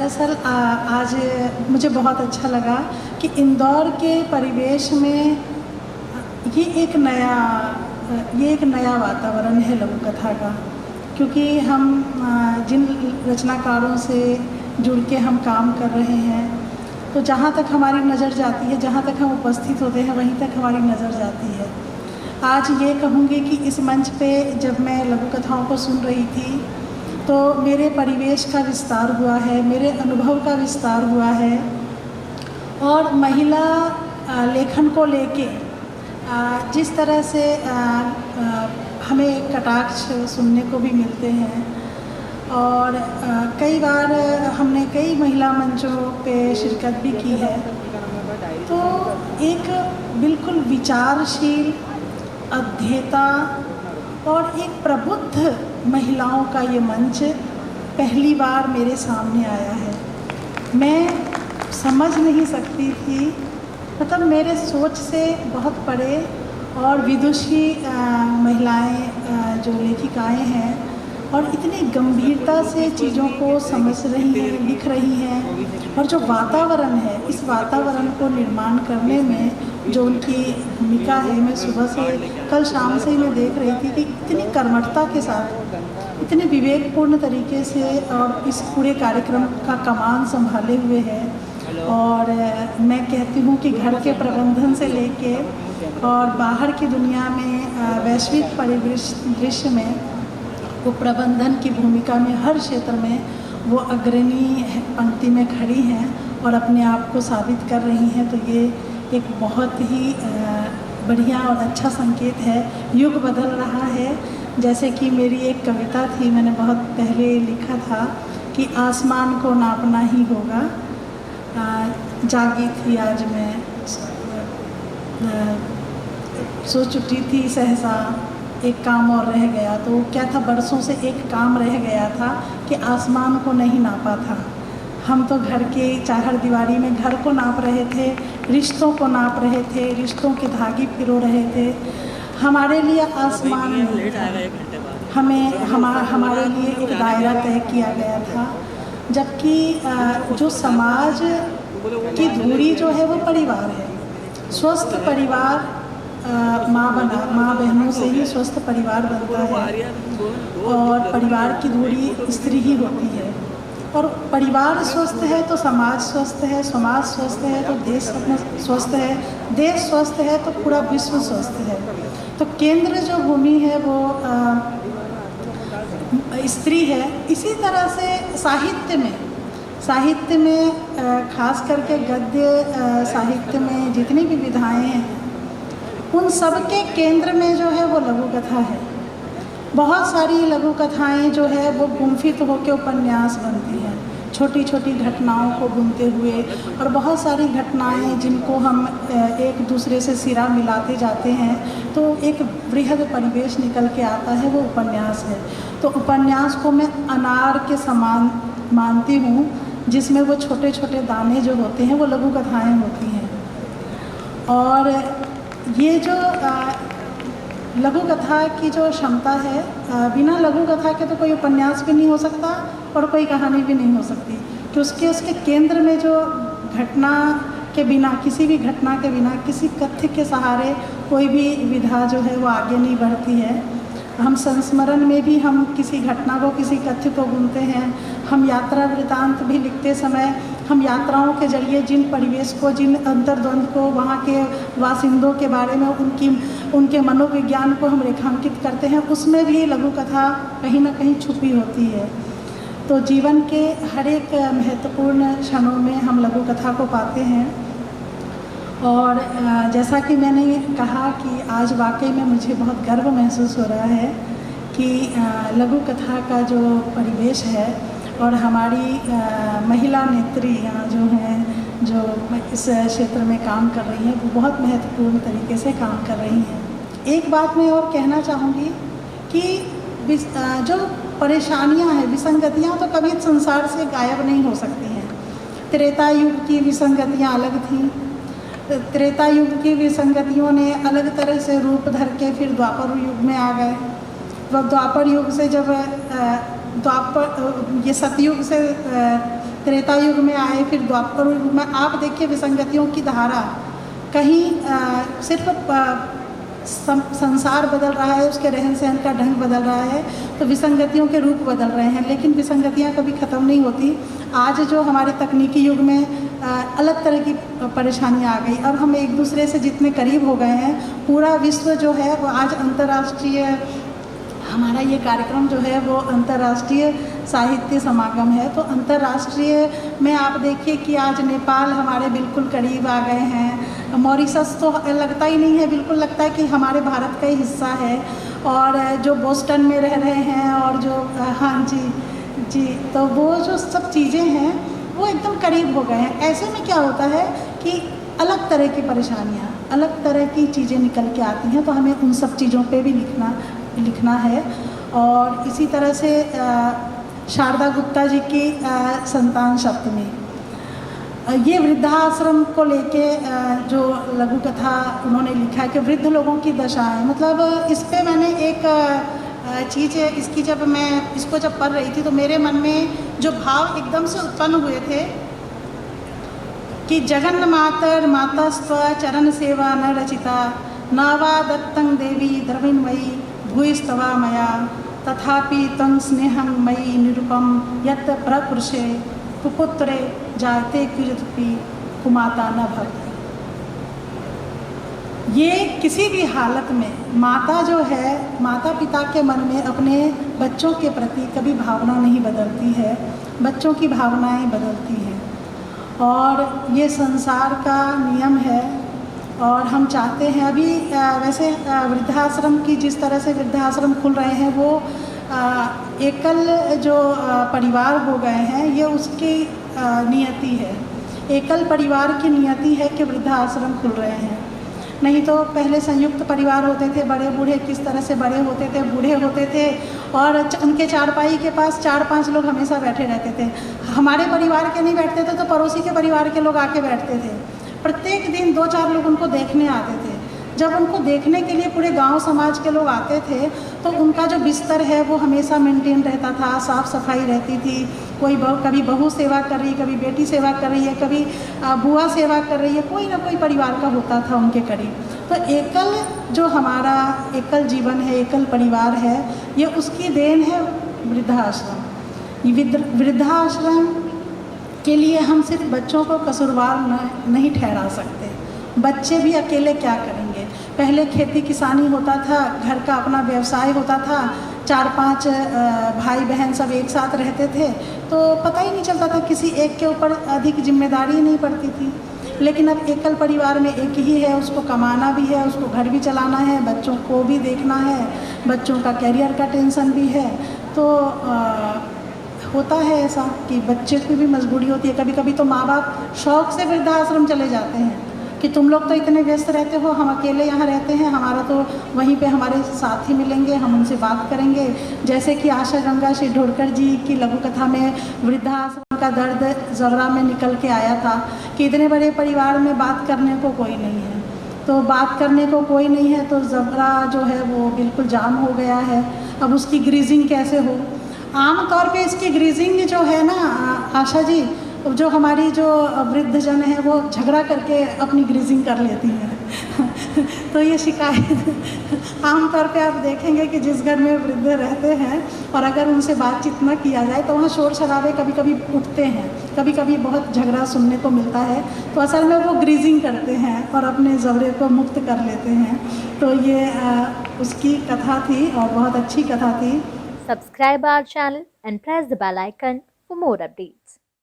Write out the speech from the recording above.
दरअसल आज मुझे बहुत अच्छा लगा कि इंदौर के परिवेश में ये एक नया वातावरण है लघु कथा का, क्योंकि हम जिन रचनाकारों से जुड़ के हम काम कर रहे हैं, तो जहाँ तक हमारी नज़र जाती है, जहाँ तक हम उपस्थित होते हैं, वहीं तक हमारी नज़र जाती है। आज ये कहूँगी कि इस मंच पे जब मैं लघु कथाओं को सुन रही थी तो मेरे परिवेश का विस्तार हुआ है, मेरे अनुभव का विस्तार हुआ है, और महिला लेखन को लेके जिस तरह से हमें कटाक्ष सुनने को भी मिलते हैं, और कई बार हमने कई महिला मंचों पे शिरकत भी की है, तो एक बिल्कुल विचारशील, अध्येता और एक प्रबुद्ध महिलाओं का ये मंच पहली बार मेरे सामने आया है। मैं समझ नहीं सकती थी, मतलब मेरे सोच से बहुत परे और विदुषी महिलाएं जो लेखिकाएं हैं और इतनी गंभीरता से चीज़ों को समझ रही हैं, लिख रही हैं, और जो वातावरण है, इस वातावरण को निर्माण करने में जो उनकी भूमिका है, मैं सुबह से कल शाम से ही मैं देख रही थी कि इतनी कर्मठता के साथ, इतने विवेकपूर्ण तरीके से और इस पूरे कार्यक्रम का कमान संभाले हुए है। और मैं कहती हूँ कि घर के प्रबंधन से लेके और बाहर की दुनिया में वैश्विक परिदृश्य में वो प्रबंधन की भूमिका में हर क्षेत्र में वो अग्रणी पंक्ति में खड़ी हैं और अपने आप को साबित कर रही हैं। तो ये एक बहुत ही बढ़िया और अच्छा संकेत है। युग बदल रहा है। जैसे कि मेरी एक कविता थी, मैंने बहुत पहले लिखा था कि आसमान को नापना ही होगा। जागी थी आज मैं, सो चुकी थी सहसा, एक काम और रह गया। तो क्या था, बरसों से एक काम रह गया था कि आसमान को नहीं नापा था। हम तो घर के चार दीवारी में घर को नाप रहे थे, रिश्तों को नाप रहे थे, रिश्तों के धागे पिरो रहे थे। हमारे लिए आसमान नहीं था, हमारे लिए एक दायरा तय किया गया था। जबकि जो समाज की धुरी जो है वो परिवार है। स्वस्थ परिवार माँ बहनों से ही स्वस्थ परिवार बनता है, और परिवार की धुरी स्त्री ही होती है। और परिवार स्वस्थ है तो समाज स्वस्थ है, समाज स्वस्थ है तो देश स्वस्थ है, देश स्वस्थ है तो पूरा विश्व स्वस्थ है। तो केंद्र जो भूमि है वो स्त्री है। इसी तरह से साहित्य में खास करके गद्य साहित्य में जितनी भी विधाएं हैं, उन सब के केंद्र में जो है वो लघु कथा है। बहुत सारी लघु कथाएं जो है वो गुम्फित होकर उपन्यास बनती हैं, छोटी छोटी घटनाओं को बुनते हुए, और बहुत सारी घटनाएं जिनको हम एक दूसरे से सिरा मिलाते जाते हैं तो एक बृहद परिवेश निकल के आता है, वो उपन्यास है। तो उपन्यास को मैं अनार के समान मानती हूँ, जिसमें वो छोटे छोटे दाने जो होते हैं वो लघु कथाएँ होती हैं। और ये जो लघु कथा की जो क्षमता है, बिना लघु कथा के तो कोई उपन्यास भी नहीं हो सकता और कोई कहानी भी नहीं हो सकती, कि उसके केंद्र में जो घटना के बिना, किसी भी घटना के बिना, किसी कथ्य के सहारे कोई भी विधा जो है वो आगे नहीं बढ़ती है। हम संस्मरण में भी हम किसी घटना को, किसी कथ्य को बुनते हैं। हम यात्रा वृतांत भी लिखते समय हम यात्राओं के जरिए जिन परिवेश को, जिन अंतर्द्वंद को, वहाँ के वासिंदों के बारे में उनके मनोविज्ञान को हम रेखांकित करते हैं, उसमें भी लघु कथा कहीं ना कहीं छुपी होती है। तो जीवन के हर एक महत्वपूर्ण क्षणों में हम लघु कथा को पाते हैं। और जैसा कि मैंने कहा कि आज वाकई में मुझे बहुत गर्व महसूस हो रहा है कि लघु कथा का जो परिवेश है और हमारी महिला नेत्री यहाँ जो हैं, जो इस क्षेत्र में काम कर रही हैं, वो बहुत महत्वपूर्ण तरीके से काम कर रही हैं। एक बात मैं और कहना चाहूँगी कि जो परेशानियाँ हैं, विसंगतियाँ तो कभी संसार से गायब नहीं हो सकती हैं। त्रेता युग की विसंगतियाँ अलग थीं। त्रेता युग की विसंगतियों ने अलग तरह से रूप धर के फिर द्वापर युग में आ गए। द्वापर युग से जब ये सतयुग से त्रेता युग में आए, फिर द्वापर युग में। आप देखिए विसंगतियों की धारा, कहीं सिर्फ संसार बदल रहा है, उसके रहन सहन का ढंग बदल रहा है, तो विसंगतियों के रूप बदल रहे हैं, लेकिन विसंगतियां कभी ख़त्म नहीं होती। आज जो हमारे तकनीकी युग में अलग तरह की परेशानियां आ गई, अब हम एक दूसरे से जितने करीब हो गए हैं, पूरा विश्व जो है वो आज अंतर्राष्ट्रीय, हमारा ये कार्यक्रम जो है वो अंतर्राष्ट्रीय साहित्य समागम है। तो अंतर्राष्ट्रीय में आप देखिए कि आज नेपाल हमारे बिल्कुल करीब आ गए हैं, मॉरिशस तो लगता ही नहीं है, बिल्कुल लगता है कि हमारे भारत का ही हिस्सा है, और जो बोस्टन में रह रहे हैं, और जो हाँ जी, तो वो जो सब चीज़ें हैं वो एकदम करीब हो गए हैं। ऐसे में क्या होता है कि अलग तरह की परेशानियाँ, अलग तरह की चीज़ें निकल के आती हैं, तो हमें उन सब चीज़ों पे भी लिखना है। और इसी तरह से शारदा गुप्ता जी की संतान सप्तमी, ये वृद्धाश्रम को लेके जो लघु कथा उन्होंने लिखा है कि वृद्ध लोगों की दशाएं, मतलब इस पे मैंने एक चीज़ इसकी, जब मैं इसको जब पढ़ रही थी तो मेरे मन में जो भाव एकदम से उत्पन्न हुए थे कि जगन्न मातर मातास्त्व चरण सेवा न रचिता, नावा दत्तं देवी द्रविणमयी भूयस्तवा मया, तथापि तं स्नेहं मयि निरुपम यत् प्रपुरुषे कुपुत्रे जायते क्वचिदपि कुमाता न भवति। ये किसी भी हालत में माता जो है, माता पिता के मन में अपने बच्चों के प्रति कभी भावना नहीं बदलती है, बच्चों की भावनाएं बदलती हैं, और ये संसार का नियम है। और हम चाहते हैं अभी वैसे वृद्धाश्रम की, जिस तरह से वृद्धाश्रम खुल रहे हैं, वो एकल जो परिवार हो गए हैं, ये उसकी नियति है, एकल परिवार की नियति है कि वृद्धाश्रम खुल रहे हैं। नहीं तो पहले संयुक्त परिवार होते थे, बड़े बूढ़े किस तरह से बड़े होते थे, बूढ़े होते थे, और उनके चारपाई के पास 4-5 लोग हमेशा बैठे रहते थे। हमारे परिवार के नहीं बैठते थे तो पड़ोसी के परिवार के लोग आके बैठते थे। प्रत्येक दिन 2-4 लोग उनको देखने आते थे। जब उनको देखने के लिए पूरे गांव समाज के लोग आते थे तो उनका जो बिस्तर है वो हमेशा मेंटेन रहता था, साफ़ सफाई रहती थी। कोई कभी बहू सेवा कर रही है, कभी बेटी सेवा कर रही है, कभी बुआ सेवा कर रही है, कोई ना कोई परिवार का होता था उनके करीब। तो एकल जो हमारा एकल जीवन है, एकल परिवार है, ये उसकी देन है वृद्धाश्रम। वृद्धाश्रम के लिए हम सिर्फ बच्चों को कसूरवार नहीं ठहरा सकते। बच्चे भी अकेले क्या करेंगे? पहले खेती किसानी होता था, घर का अपना व्यवसाय होता था, 4-5 भाई बहन सब एक साथ रहते थे, तो पता ही नहीं चलता था, किसी एक के ऊपर अधिक जिम्मेदारी नहीं पड़ती थी। लेकिन अब एकल परिवार में एक ही है, उसको कमाना भी है, उसको घर भी चलाना है, बच्चों को भी देखना है, बच्चों का कैरियर का टेंशन भी है। तो होता है ऐसा कि बच्चे की भी मजबूरी होती है। कभी कभी तो माँ बाप शौक़ से वृद्धाश्रम चले जाते हैं कि तुम लोग तो इतने व्यस्त रहते हो, हम अकेले यहाँ रहते हैं, हमारा तो वहीं पे हमारे साथी मिलेंगे, हम उनसे बात करेंगे। जैसे कि आशा गंगा श्री ढोड़कर जी की लघु कथा में वृद्धाश्रम का दर्द जबरा में निकल के आया था कि इतने बड़े परिवार में बात करने को कोई नहीं है। तो बात करने को कोई नहीं है तो जबरा जो है वो बिल्कुल जाम हो गया है। अब उसकी ग्रीजिंग कैसे हो? आम तौर पे इसकी ग्रीजिंग जो है ना आशा जी, जो हमारी जो वृद्ध जन है वो झगड़ा करके अपनी ग्रीजिंग कर लेती हैं। तो ये शिकायत आम तौर पे आप देखेंगे कि जिस घर में वृद्ध रहते हैं और अगर उनसे बातचीत न किया जाए तो वहाँ शोर शराबे कभी कभी उठते हैं, कभी कभी बहुत झगड़ा सुनने को मिलता है। तो असल में वो ग्रीजिंग करते हैं और अपने जबड़े को मुक्त कर लेते हैं। तो ये उसकी कथा थी और बहुत अच्छी कथा थी। Subscribe our channel and press the bell icon for more updates.